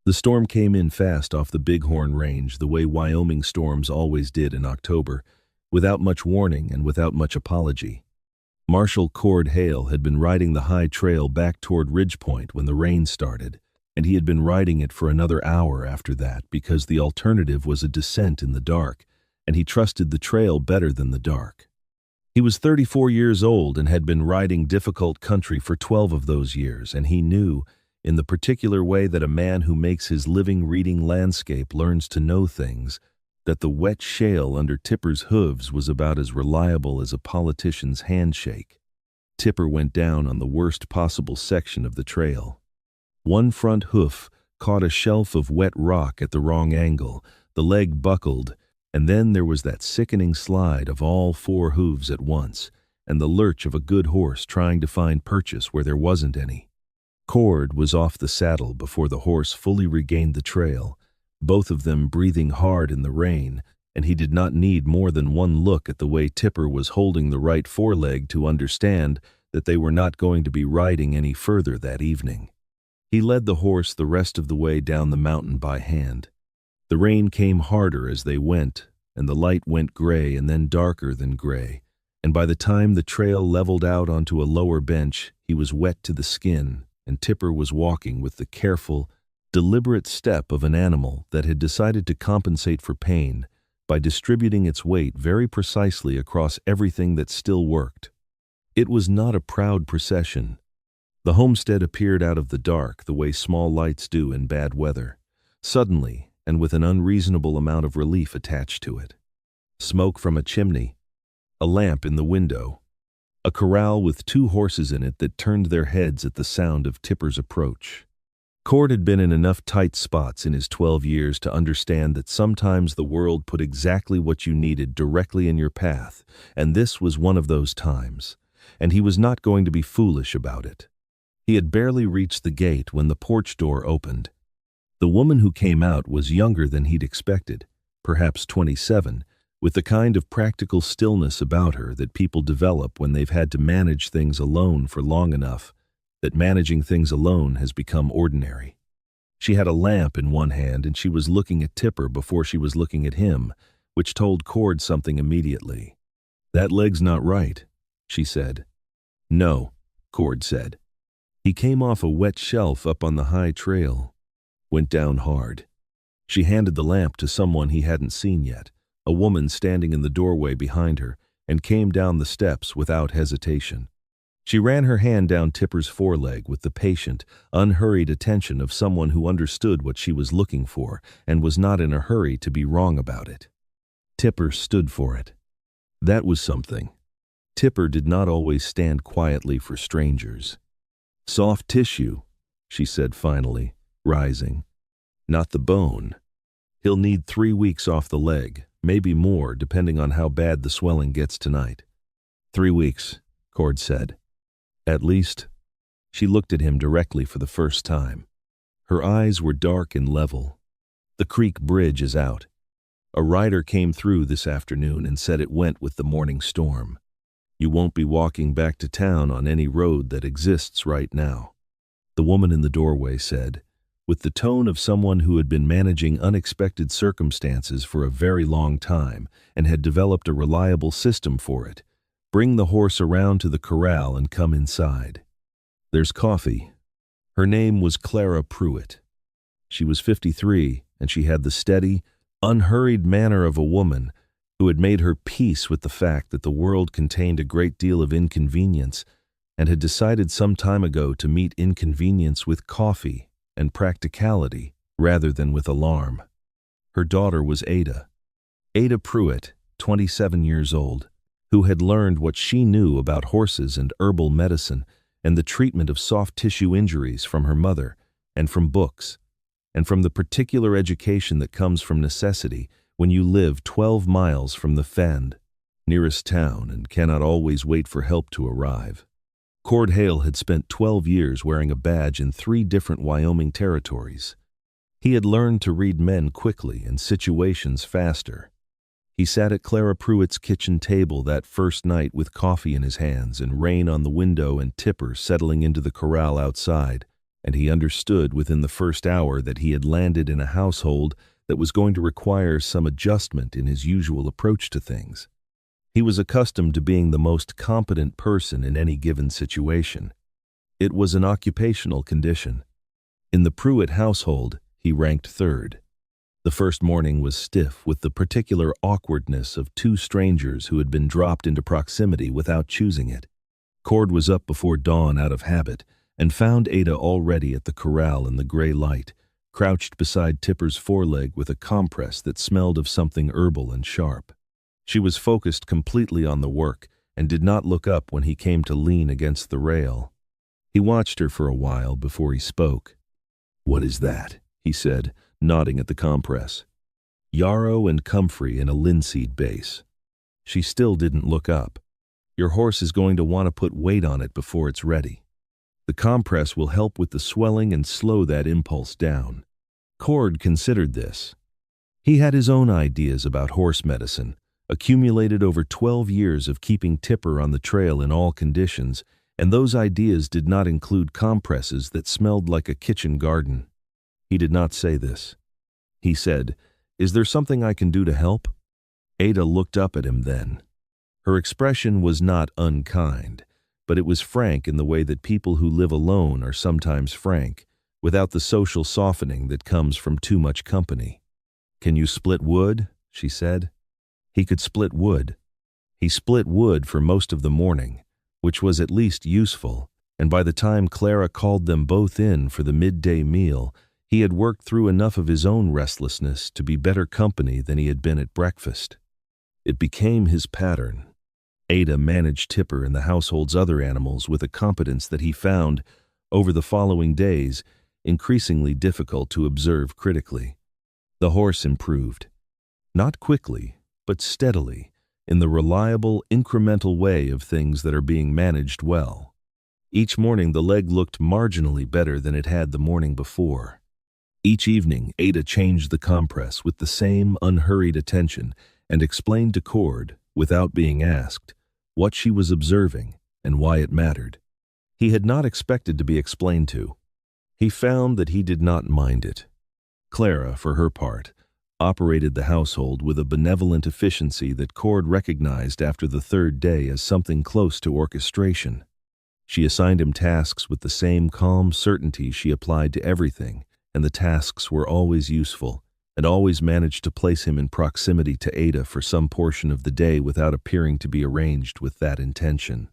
The storm came in fast off the Bighorn Range, the way Wyoming storms always did in October, without much warning and without much apology. Marshal Cord Hale had been riding the high trail back toward Ridgepoint when the rain started, and he had been riding it for another hour after that because the alternative was a descent in the dark, and he trusted the trail better than the dark. He was 34 years old and had been riding difficult country for 12 of those years, and he knew, in the particular way that a man who makes his living reading landscape learns to know things, that the wet shale under Tipper's hooves was about as reliable as a politician's handshake. Tipper went down on the worst possible section of the trail. One front hoof caught a shelf of wet rock at the wrong angle, the leg buckled, and then there was that sickening slide of all four hooves at once, and the lurch of a good horse trying to find purchase where there wasn't any. Cord was off the saddle before the horse fully regained the trail, both of them breathing hard in the rain, and he did not need more than one look at the way Tipper was holding the right foreleg to understand that they were not going to be riding any further that evening. He led the horse the rest of the way down the mountain by hand. The rain came harder as they went, and the light went gray and then darker than gray, and by the time the trail leveled out onto a lower bench, he was wet to the skin, and Tipper was walking with the careful, deliberate step of an animal that had decided to compensate for pain by distributing its weight very precisely across everything that still worked. It was not a proud procession. The homestead appeared out of the dark the way small lights do in bad weather, suddenly and with an unreasonable amount of relief attached to it. Smoke from a chimney, a lamp in the window, a corral with two horses in it that turned their heads at the sound of Tipper's approach. Cord had been in enough tight spots in his 12 years to understand that sometimes the world put exactly what you needed directly in your path, and this was one of those times, and he was not going to be foolish about it. He had barely reached the gate when the porch door opened. The woman who came out was younger than he'd expected, perhaps 27, with the kind of practical stillness about her that people develop when they've had to manage things alone for long enough that managing things alone has become ordinary. She had a lamp in one hand and she was looking at Tipper before she was looking at him, which told Cord something immediately. "That leg's not right," she said. "No," Cord said. He came off a wet shelf up on the high trail. Went down hard. She handed the lamp to someone he hadn't seen yet, a woman standing in the doorway behind her, and came down the steps without hesitation. She ran her hand down Tipper's foreleg with the patient, unhurried attention of someone who understood what she was looking for and was not in a hurry to be wrong about it. Tipper stood for it. That was something. Tipper did not always stand quietly for strangers. "Soft tissue," she said finally, rising. "Not the bone. He'll need 3 weeks off the leg, maybe more, depending on how bad the swelling gets tonight." 3 weeks, Cord said. "At least." She looked at him directly for the first time. Her eyes were dark and level. "The creek bridge is out. A rider came through this afternoon and said it went with the morning storm. You won't be walking back to town on any road that exists right now," the woman in the doorway said, with the tone of someone who had been managing unexpected circumstances for a very long time and had developed a reliable system for it. "Bring the horse around to the corral and come inside. There's coffee." Her name was Ada Pruitt. She was 53, and she had the steady, unhurried manner of a woman who had made her peace with the fact that the world contained a great deal of inconvenience and had decided some time ago to meet inconvenience with coffee and practicality rather than with alarm. Her daughter was Ada Pruitt, 27 years old, who had learned what she knew about horses and herbal medicine and the treatment of soft tissue injuries from her mother and from books, and from the particular education that comes from necessity when you live 12 miles from the Fend, nearest town, and cannot always wait for help to arrive. Cord Hale had spent 12 years wearing a badge in 3 different Wyoming territories. He had learned to read men quickly and situations faster. He sat at Ada Pruitt's kitchen table that first night with coffee in his hands and rain on the window and Tipper settling into the corral outside, and he understood within the first hour that he had landed in a household that was going to require some adjustment in his usual approach to things. He was accustomed to being the most competent person in any given situation. It was an occupational condition. In the Pruitt household, he ranked third. The first morning was stiff with the particular awkwardness of two strangers who had been dropped into proximity without choosing it. Cord was up before dawn out of habit and found Ada already at the corral in the gray light, crouched beside Tipper's foreleg with a compress that smelled of something herbal and sharp. She was focused completely on the work and did not look up when he came to lean against the rail. He watched her for a while before he spoke. "What is that?" he said, nodding at the compress. "Yarrow and comfrey in a linseed base." She still didn't look up. "Your horse is going to want to put weight on it before it's ready. The compress will help with the swelling and slow that impulse down." Cord considered this. He had his own ideas about horse medicine, accumulated over 12 years of keeping Tipper on the trail in all conditions, and those ideas did not include compresses that smelled like a kitchen garden. He did not say this. He said, "Is there something I can do to help?" Ada looked up at him then. Her expression was not unkind, but it was frank in the way that people who live alone are sometimes frank, without the social softening that comes from too much company. "Can you split wood?" she said. He could split wood. He split wood for most of the morning, which was at least useful, and by the time Clara called them both in for the midday meal, he had worked through enough of his own restlessness to be better company than he had been at breakfast. It became his pattern. Ada managed Tipper and the household's other animals with a competence that he found, over the following days, increasingly difficult to observe critically. The horse improved. Not quickly, but steadily, in the reliable, incremental way of things that are being managed well. Each morning the leg looked marginally better than it had the morning before. Each evening Ada changed the compress with the same unhurried attention and explained to Cord, without being asked, what she was observing and why it mattered. He had not expected to be explained to. He found that he did not mind it. Clara, for her part, operated the household with a benevolent efficiency that Cord recognized after the third day as something close to orchestration. She assigned him tasks with the same calm certainty she applied to everything, and the tasks were always useful, and always managed to place him in proximity to Ada for some portion of the day without appearing to be arranged with that intention.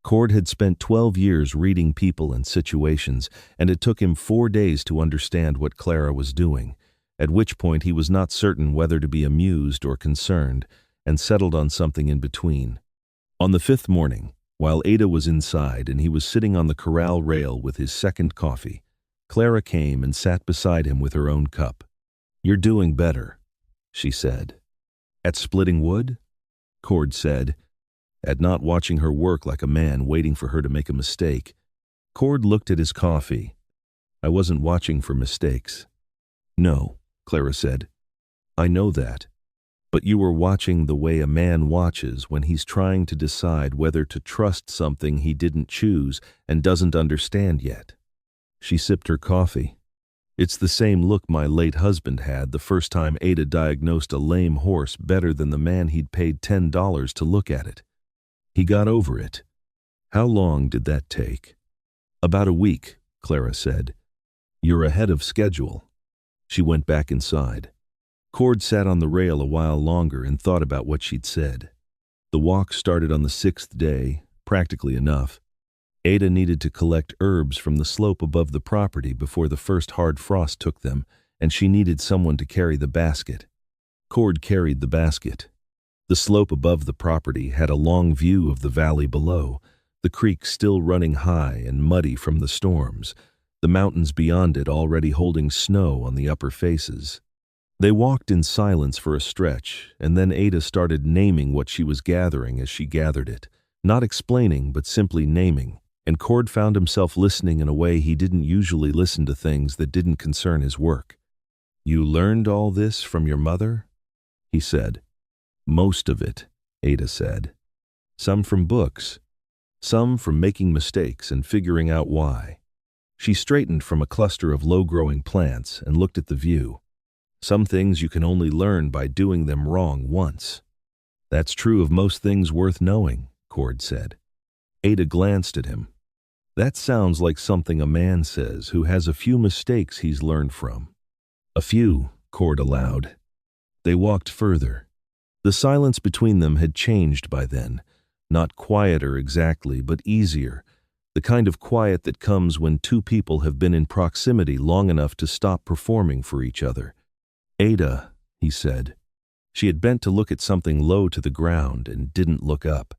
Cord had spent 12 years reading people and situations, and it took him 4 days to understand what Clara was doing, at which point he was not certain whether to be amused or concerned, and settled on something in between. On the 5th morning, while Ada was inside and he was sitting on the corral rail with his second coffee, Clara came and sat beside him with her own cup. "You're doing better," she said. "At splitting wood?" Cord said. "At not watching her work like a man waiting for her to make a mistake." Cord looked at his coffee. "I wasn't watching for mistakes." "No," Clara said. "I know that. But you were watching the way a man watches when he's trying to decide whether to trust something he didn't choose and doesn't understand yet." She sipped her coffee. "It's the same look my late husband had the first time Ada diagnosed a lame horse better than the man he'd paid $10 to look at it. He got over it." "How long did that take?" "About a week," Clara said. "You're ahead of schedule." She went back inside. Cord sat on the rail a while longer and thought about what she'd said. The walk started on the 6th day, practically enough. Ada needed to collect herbs from the slope above the property before the first hard frost took them, and she needed someone to carry the basket. Cord carried the basket. The slope above the property had a long view of the valley below, the creek still running high and muddy from the storms, the mountains beyond it already holding snow on the upper faces. They walked in silence for a stretch, and then Ada started naming what she was gathering as she gathered it, not explaining but simply naming, and Cord found himself listening in a way he didn't usually listen to things that didn't concern his work. "You learned all this from your mother?" he said. "Most of it," Ada said. "Some from books. Some from making mistakes and figuring out why." She straightened from a cluster of low-growing plants and looked at the view. Some things you can only learn by doing them wrong once. That's true of most things worth knowing, Cord said. Ada glanced at him. That sounds like something a man says who has a few mistakes he's learned from. A few, Cord allowed. They walked further. The silence between them had changed by then. Not quieter exactly, but easier. The kind of quiet that comes when two people have been in proximity long enough to stop performing for each other. Ada, he said. She had bent to look at something low to the ground and didn't look up.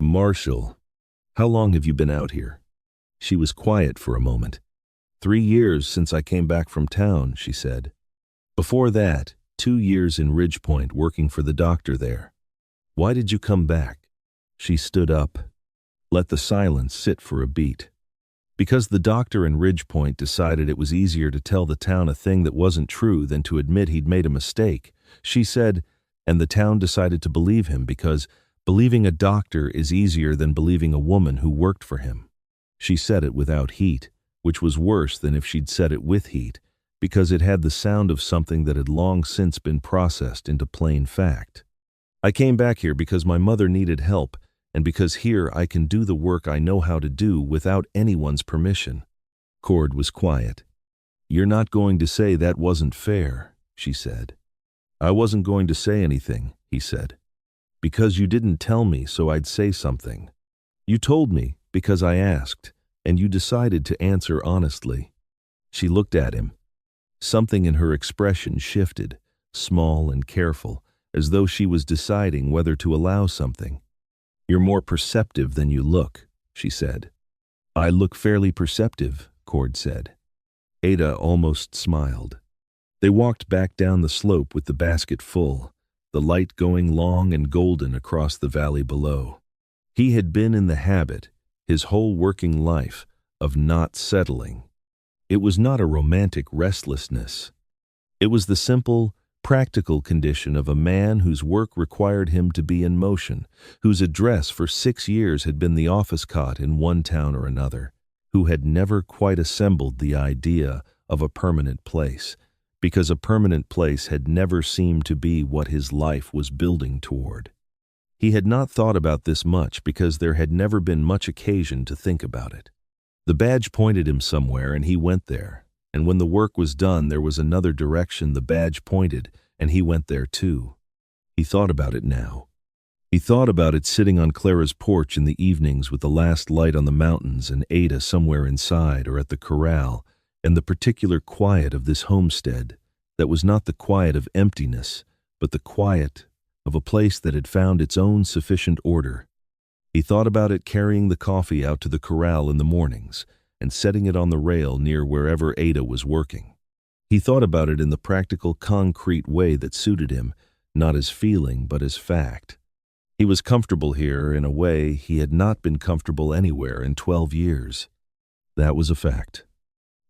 Marshal, how long have you been out here? She was quiet for a moment. 3 years since I came back from town, she said. Before that, 2 years in Ridgepoint working for the doctor there. Why did you come back? She stood up. Let the silence sit for a beat. Because the doctor in Ridgepoint decided it was easier to tell the town a thing that wasn't true than to admit he'd made a mistake, she said, and the town decided to believe him because believing a doctor is easier than believing a woman who worked for him. She said it without heat, which was worse than if she'd said it with heat, because it had the sound of something that had long since been processed into plain fact. I came back here because my mother needed help, and because here I can do the work I know how to do without anyone's permission. Cord was quiet. You're not going to say that wasn't fair, she said. I wasn't going to say anything, he said. Because you didn't tell me, so I'd say something. You told me because I asked, and you decided to answer honestly. She looked at him. Something in her expression shifted, small and careful, as though she was deciding whether to allow something. You're more perceptive than you look, she said. I look fairly perceptive, Cord said. Ada almost smiled. They walked back down the slope with the basket full, the light going long and golden across the valley below. He had been in the habit, his whole working life, of not settling. It was not a romantic restlessness. It was the simple, practical condition of a man whose work required him to be in motion, whose address for 6 years had been the office cot in one town or another, who had never quite assembled the idea of a permanent place, because a permanent place had never seemed to be what his life was building toward. He had not thought about this much because there had never been much occasion to think about it. The badge pointed him somewhere and he went there, and when the work was done there was another direction the badge pointed and he went there too. He thought about it now. He thought about it sitting on Clara's porch in the evenings with the last light on the mountains and Ada somewhere inside or at the corral, and the particular quiet of this homestead that was not the quiet of emptiness, but the quiet of a place that had found its own sufficient order. He thought about it carrying the coffee out to the corral in the mornings and setting it on the rail near wherever Ada was working. He thought about it in the practical, concrete way that suited him, not as feeling but as fact. He was comfortable here in a way he had not been comfortable anywhere in 12 years. That was a fact.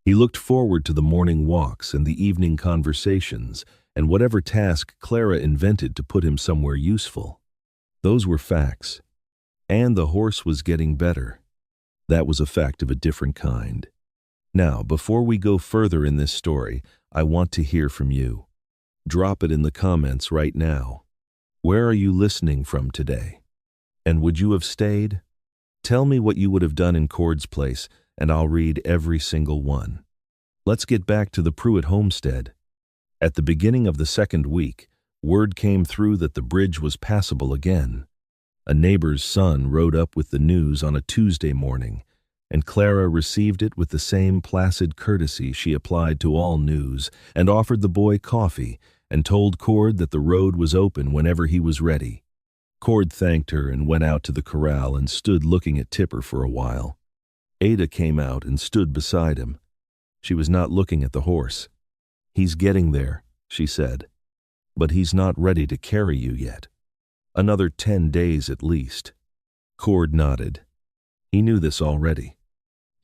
He looked forward to the morning walks and the evening conversations and whatever task Clara invented to put him somewhere useful. Those were facts. And the horse was getting better. That was a fact of a different kind. Now, before we go further in this story, I want to hear from you. Drop it in the comments right now. Where are you listening from today? And would you have stayed? Tell me what you would have done in Cord's place, and I'll read every single one. Let's get back to the Pruitt homestead. At the beginning of the second week, word came through that the bridge was passable again. A neighbor's son rode up with the news on a Tuesday morning, and Clara received it with the same placid courtesy she applied to all news, and offered the boy coffee, and told Cord that the road was open whenever he was ready. Cord thanked her and went out to the corral and stood looking at Tipper for a while. Ada came out and stood beside him. She was not looking at the horse. He's getting there, she said, but he's not ready to carry you yet. Another 10 days at least. Cord nodded. He knew this already.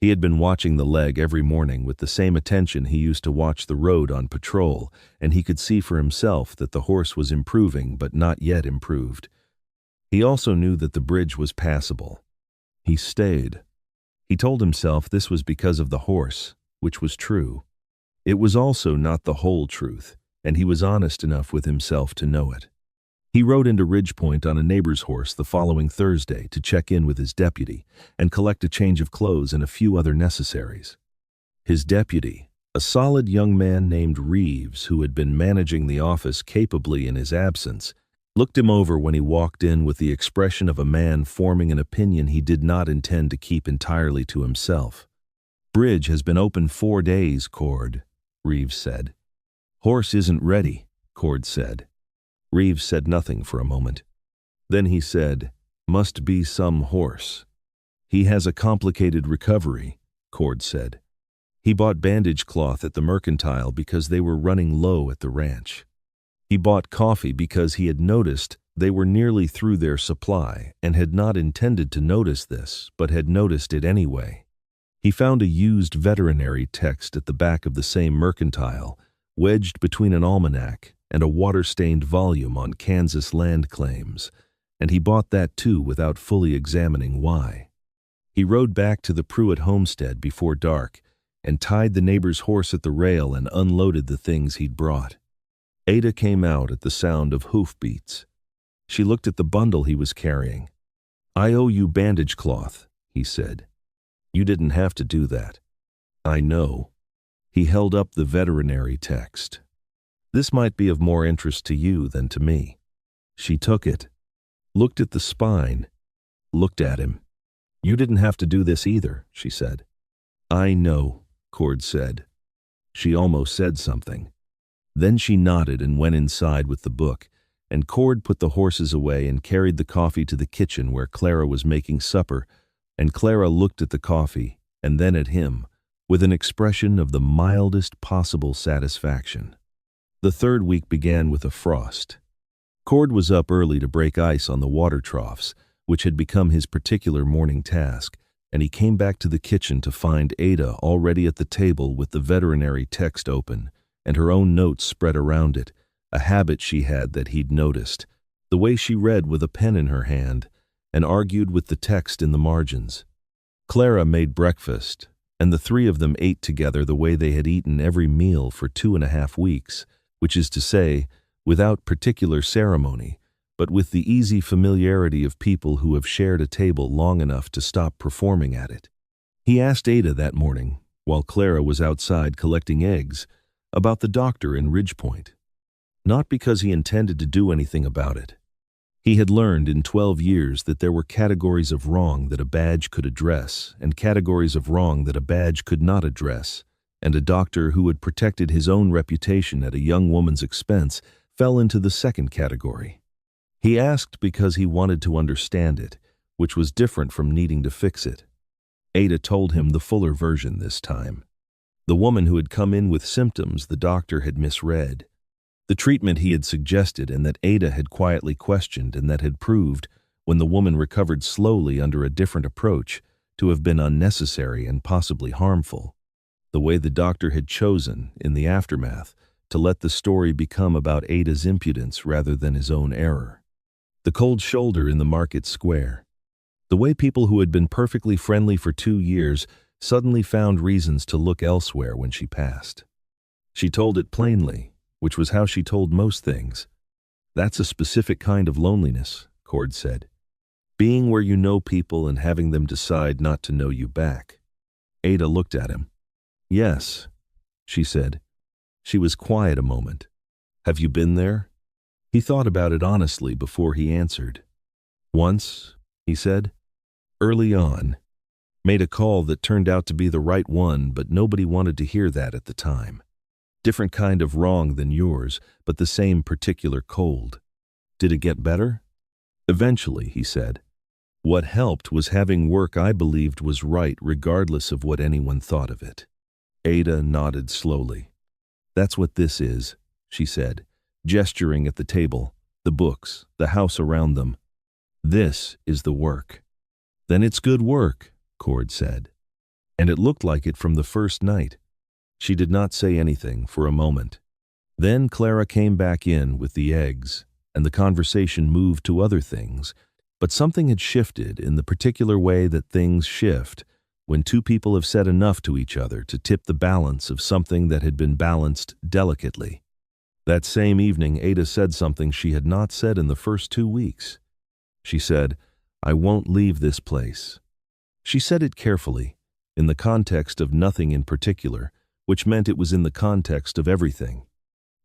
He had been watching the leg every morning with the same attention he used to watch the road on patrol, and he could see for himself that the horse was improving but not yet improved. He also knew that the bridge was passable. He stayed. He told himself this was because of the horse, which was true. It was also not the whole truth, and he was honest enough with himself to know it. He rode into Ridgepoint on a neighbor's horse the following Thursday to check in with his deputy and collect a change of clothes and a few other necessaries. His deputy, a solid young man named Reeves who had been managing the office capably in his absence, looked him over when he walked in with the expression of a man forming an opinion he did not intend to keep entirely to himself. "Bridge has been open 4 days, Cord," Reeves said. "Horse isn't ready," Cord said. Reeves said nothing for a moment. Then he said, "Must be some horse." "He has a complicated recovery," Cord said. "He bought bandage cloth at the mercantile because they were running low at the ranch. He bought coffee because he had noticed they were nearly through their supply and had not intended to notice this, but had noticed it anyway. He found a used veterinary text at the back of the same mercantile, wedged between an almanac and a water-stained volume on Kansas land claims, and he bought that too without fully examining why. He rode back to the Pruitt homestead before dark and tied the neighbor's horse at the rail and unloaded the things he'd brought. Ada came out at the sound of hoofbeats. She looked at the bundle he was carrying. "I owe you bandage cloth," he said. "You didn't have to do that." "I know." He held up the veterinary text. "This might be of more interest to you than to me." She took it, looked at the spine, looked at him. "You didn't have to do this either," she said. "I know," Cord said. She almost said something. Then she nodded and went inside with the book, and Cord put the horses away and carried the coffee to the kitchen where Clara was making supper, and Clara looked at the coffee and then at him with an expression of the mildest possible satisfaction. The 3rd week began with a frost. Cord was up early to break ice on the water troughs, which had become his particular morning task, and he came back to the kitchen to find Ada already at the table with the veterinary text open, and her own notes spread around it, a habit she had that he'd noticed, the way she read with a pen in her hand and argued with the text in the margins. Clara made breakfast, and the 3 of them ate together the way they had eaten every meal for 2.5 weeks, which is to say, without particular ceremony, but with the easy familiarity of people who have shared a table long enough to stop performing at it. He asked Ada that morning, while Clara was outside collecting eggs, about the doctor in Ridgepoint. Not because he intended to do anything about it. He had learned in 12 years that there were categories of wrong that a badge could address and categories of wrong that a badge could not address, and a doctor who had protected his own reputation at a young woman's expense fell into the second category. He asked because he wanted to understand it, which was different from needing to fix it. Ada told him the fuller version this time. The woman who had come in with symptoms the doctor had misread. The treatment he had suggested and that Ada had quietly questioned and that had proved, when the woman recovered slowly under a different approach, to have been unnecessary and possibly harmful. The way the doctor had chosen, in the aftermath, to let the story become about Ada's impudence rather than his own error. The cold shoulder in the market square. The way people who had been perfectly friendly for 2 years suddenly found reasons to look elsewhere when she passed. She told it plainly, which was how she told most things. "That's a specific kind of loneliness," Cord said. "Being where you know people and having them decide not to know you back." Ada looked at him. "Yes," she said. She was quiet a moment. "Have you been there?" He thought about it honestly before he answered. "Once," he said. "Early on. Made a call that turned out to be the right one, but nobody wanted to hear that at the time. Different kind of wrong than yours, but the same particular cold. Did it get better?" "Eventually," he said. "What helped was having work I believed was right regardless of what anyone thought of it." Ada nodded slowly. "That's what this is," she said, gesturing at the table, the books, the house around them. "This is the work." "Then it's good work," Cord said. And it looked like it from the first night. She did not say anything for a moment. Then Clara came back in with the eggs, and the conversation moved to other things, but something had shifted in the particular way that things shift when two people have said enough to each other to tip the balance of something that had been balanced delicately. That same evening, Ada said something she had not said in the first 2 weeks. She said, "I won't leave this place." She said it carefully, in the context of nothing in particular, which meant it was in the context of everything.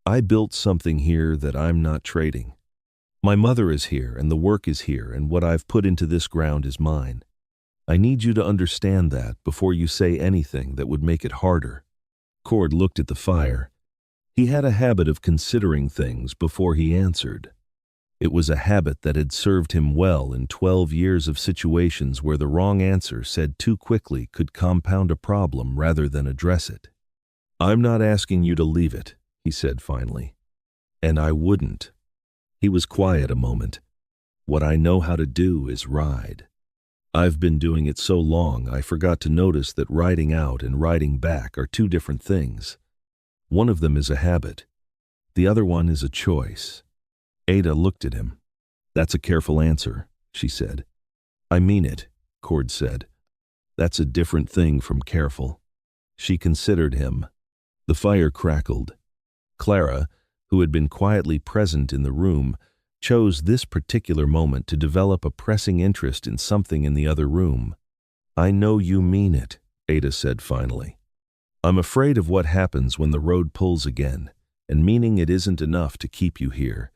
"I built something here that I'm not trading. My mother is here, and the work is here, and what I've put into this ground is mine. I need you to understand that before you say anything that would make it harder." Cord looked at the fire. He had a habit of considering things before he answered. It was a habit that had served him well in 12 years of situations where the wrong answer said too quickly could compound a problem rather than address it. "I'm not asking you to leave it," he said finally. "And I wouldn't." He was quiet a moment. "What I know how to do is ride. I've been doing it so long I forgot to notice that riding out and riding back are two different things. One of them is a habit. The other one is a choice." Ada looked at him. "That's a careful answer," she said. "I mean it," Cord said. "That's a different thing from careful." She considered him. The fire crackled. Clara, who had been quietly present in the room, chose this particular moment to develop a pressing interest in something in the other room. "I know you mean it," Ada said finally. "I'm afraid of what happens when the road pulls again, and meaning it isn't enough to keep you here.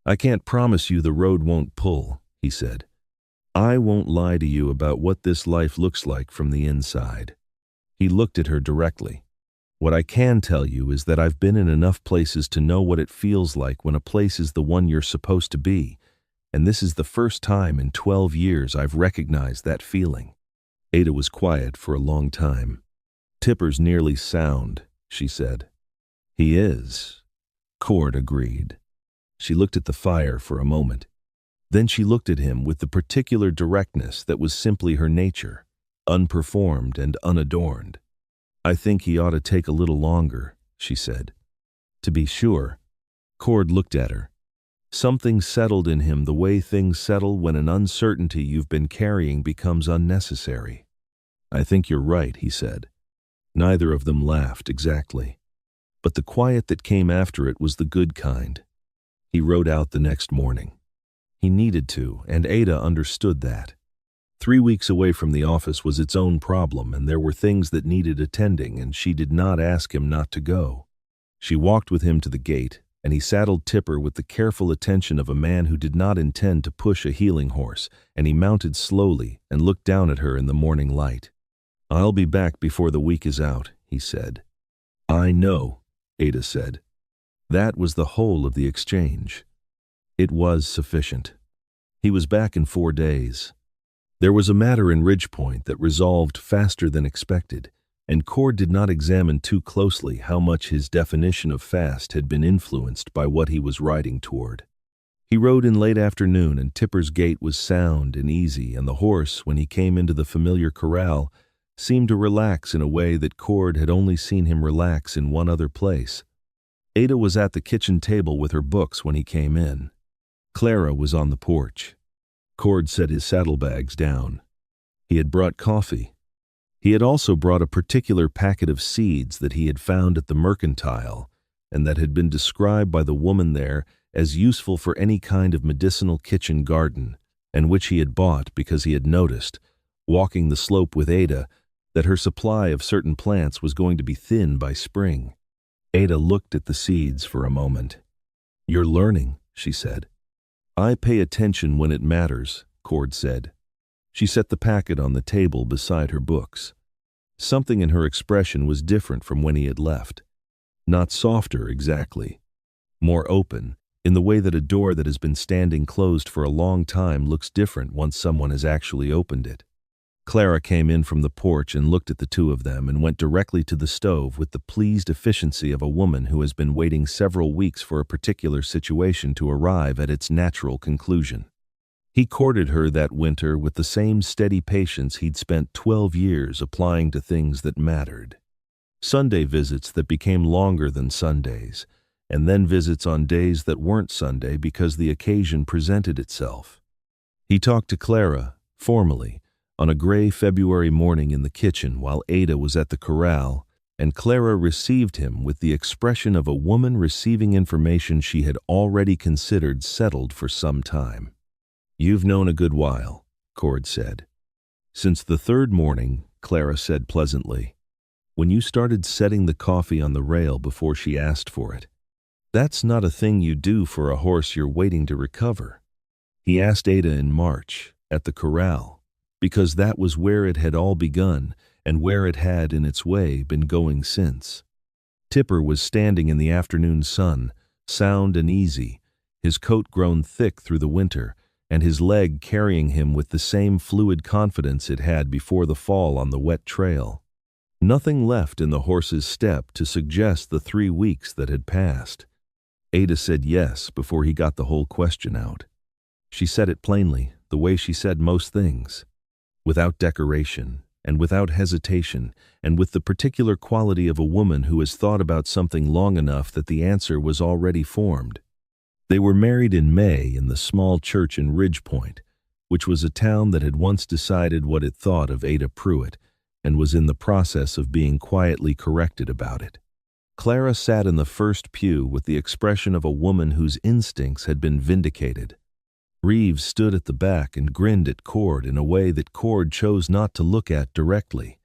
I can't promise you the road won't pull," he said. "I won't lie to you about what this life looks like from the inside." He looked at her directly. "What I can tell you is that I've been in enough places to know what it feels like when a place is the one you're supposed to be, and this is the first time in 12 years I've recognized that feeling." Ada was quiet for a long time. "Tipper's nearly sound," she said. "He is," Cord agreed. She looked at the fire for a moment. Then she looked at him with the particular directness that was simply her nature, unperformed and unadorned. "I think he ought to take a little longer," she said. "To be sure." Cord looked at her. Something settled in him the way things settle when an uncertainty you've been carrying becomes unnecessary. "I think you're right," he said. Neither of them laughed exactly, but the quiet that came after it was the good kind. He rode out the next morning. He needed to, and Ada understood that. 3 weeks away from the office was its own problem, and there were things that needed attending, and she did not ask him not to go. She walked with him to the gate, and he saddled Tipper with the careful attention of a man who did not intend to push a healing horse, and he mounted slowly and looked down at her in the morning light. "I'll be back before the week is out," he said. "I know," Ada said. That was the whole of the exchange. It was sufficient. He was back in 4 days. There was a matter in Ridgepoint that resolved faster than expected, and Cord did not examine too closely how much his definition of fast had been influenced by what he was riding toward. He rode in late afternoon, and Tipper's gait was sound and easy, and the horse, when he came into the familiar corral, seemed to relax in a way that Cord had only seen him relax in one other place. Ada was at the kitchen table with her books when he came in. Clara was on the porch. Cord set his saddlebags down. He had brought coffee. He had also brought a particular packet of seeds that he had found at the mercantile, and that had been described by the woman there as useful for any kind of medicinal kitchen garden, and which he had bought because he had noticed, walking the slope with Ada, that her supply of certain plants was going to be thin by spring. Ada looked at the seeds for a moment. "You're learning," she said. "I pay attention when it matters," Cord said. She set the packet on the table beside her books. Something in her expression was different from when he had left. Not softer exactly. More open, in the way that a door that has been standing closed for a long time looks different once someone has actually opened it. Clara came in from the porch and looked at the two of them and went directly to the stove with the pleased efficiency of a woman who has been waiting several weeks for a particular situation to arrive at its natural conclusion. He courted her that winter with the same steady patience he'd spent 12 years applying to things that mattered. Sunday visits that became longer than Sundays, and then visits on days that weren't Sunday because the occasion presented itself. He talked to Clara, formally, On a gray February morning in the kitchen while Ada was at the corral, and Clara received him with the expression of a woman receiving information she had already considered settled for some time. "You've known a good while," Cord said. "Since the third morning," Clara said pleasantly, "when you started setting the coffee on the rail before she asked for it. That's not a thing you do for a horse you're waiting to recover." He asked Ada in March, at the corral, because that was where it had all begun and where it had, in its way, been going since. Tipper was standing in the afternoon sun, sound and easy, his coat grown thick through the winter, and his leg carrying him with the same fluid confidence it had before the fall on the wet trail. Nothing left in the horse's step to suggest the 3 weeks that had passed. Ada said yes before he got the whole question out. She said it plainly, the way she said most things, without decoration and without hesitation, and with the particular quality of a woman who has thought about something long enough that the answer was already formed. They were married in May in the small church in Ridgepoint, which was a town that had once decided what it thought of Ada Pruitt and was in the process of being quietly corrected about it. Clara sat in the first pew with the expression of a woman whose instincts had been vindicated. Reeves stood at the back and grinned at Cord in a way that Cord chose not to look at directly.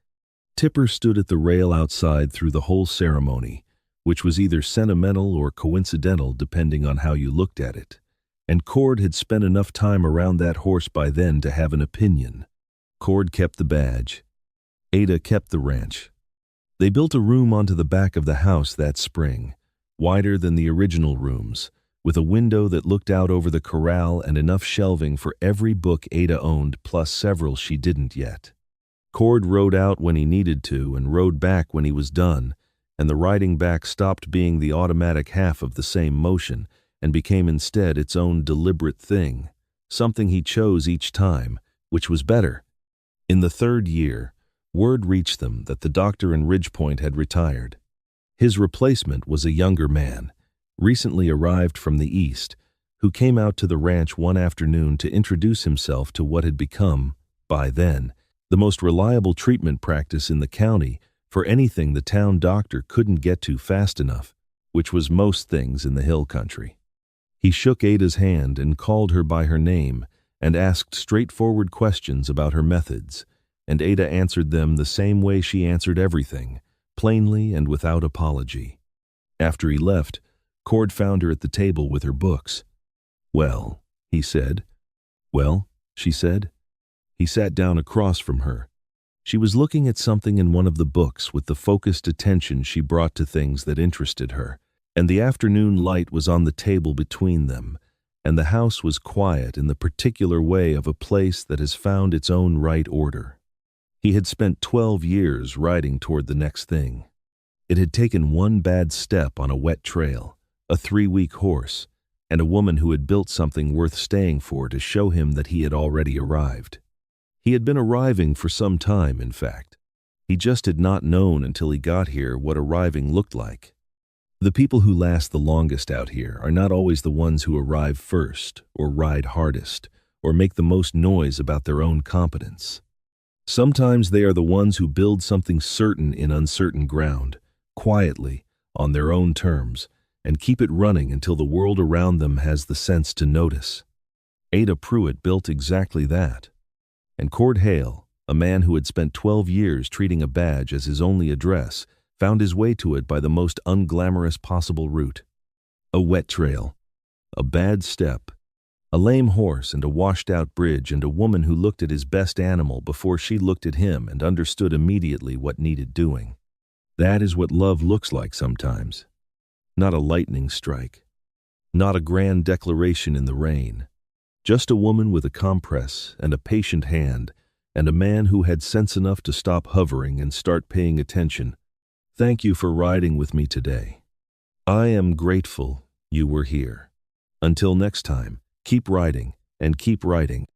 Tipper stood at the rail outside through the whole ceremony, which was either sentimental or coincidental depending on how you looked at it, and Cord had spent enough time around that horse by then to have an opinion. Cord kept the badge. Ada kept the ranch. They built a room onto the back of the house that spring, wider than the original rooms, with a window that looked out over the corral and enough shelving for every book Ada owned plus several she didn't yet. Cord rode out when he needed to and rode back when he was done, and the riding back stopped being the automatic half of the same motion and became instead its own deliberate thing, something he chose each time, which was better. In the 3rd year, word reached them that the doctor in Ridgepoint had retired. His replacement was a younger man, recently arrived from the East, who came out to the ranch one afternoon to introduce himself to what had become, by then, the most reliable treatment practice in the county for anything the town doctor couldn't get to fast enough, which was most things in the hill country. He shook Ada's hand and called her by her name and asked straightforward questions about her methods, and Ada answered them the same way she answered everything, plainly and without apology. After he left, Cord found her at the table with her books. "Well," he said. "Well," she said. He sat down across from her. She was looking at something in one of the books with the focused attention she brought to things that interested her, and the afternoon light was on the table between them, and the house was quiet in the particular way of a place that has found its own right order. He had spent 12 years riding toward the next thing. It had taken one bad step on a wet trail, a 3-week horse, and a woman who had built something worth staying for to show him that he had already arrived. He had been arriving for some time, in fact. He just had not known until he got here what arriving looked like. The people who last the longest out here are not always the ones who arrive first, or ride hardest, or make the most noise about their own competence. Sometimes they are the ones who build something certain in uncertain ground, quietly, on their own terms, and keep it running until the world around them has the sense to notice. Ada Pruitt built exactly that. And Cord Hale, a man who had spent 12 years treating a badge as his only address, found his way to it by the most unglamorous possible route. A wet trail, a bad step, a lame horse and a washed-out bridge, and a woman who looked at his best animal before she looked at him and understood immediately what needed doing. That is what love looks like sometimes. Not a lightning strike. Not a grand declaration in the rain. Just a woman with a compress and a patient hand, and a man who had sense enough to stop hovering and start paying attention. Thank you for riding with me today. I am grateful you were here. Until next time, keep riding and keep writing.